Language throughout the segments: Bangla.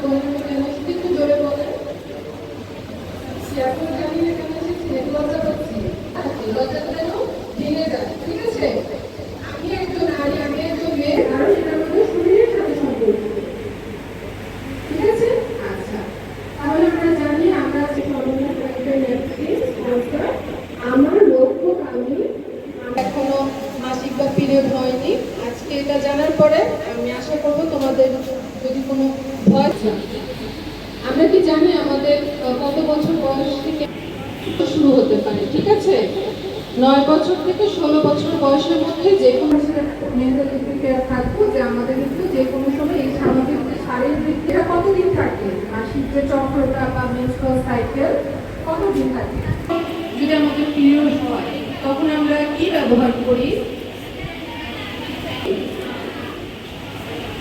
কেন এসেছি একটু জোরে বলেন। এখন জানি না কেন এসেছি, লজ্জা পাচ্ছি। লজ্জা কেন ভেঙে যায়, ঠিক আছে? আমি একজন নারী, আমি একজন মেয়ে, আর সেটা আমাদের শরীরের সাথে সম্পর্কিত, ঠিক আছে? আচ্ছা, তাহলে আমরা জানি আমরা আমার লক্ষ্য আমি এখনো মাসিক বা পিরিয়ড হয়নি। আজকে এটা জানার পরে আমি আশা করব তোমাদের যদি কোনো ভয় থাকে। আমরা কি জানি আমাদের কত বছর বয়স থেকে শুরু হতে পারে, ঠিক আছে? 9 বছর থেকে 16 বছর বয়সের মধ্যে যে কোনো মেন্টালিটি কেয়ার থাকবো যে আমাদের কিন্তু যে কোনো সময় এই স্বাভাবিক যে শারীরিক এটা কতদিন থাকে, মাসিক যে চক্রটা বা মেনস্ট্রুয়াল সাইকেল কতদিন থাকে। যদি আমাদের পিরিয়ড হয় তখন আমরা কি ব্যবহার করি?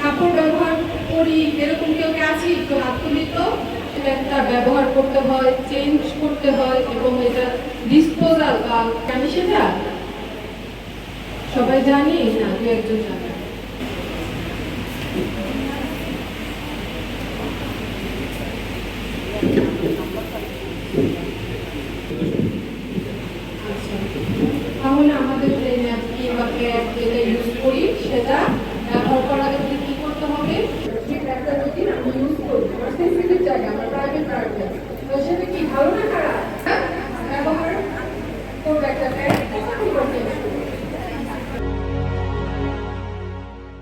কাপড় ব্যবহার করি, এরকম কেউ আছে একটু হাত তুলি তো। একটা ব্যবহার করতে হয়, চেঞ্জ করতে হয় এবং এটা ডিসপোজাল বা জানি, সেটা সবাই জানি না, দু একজন জানি।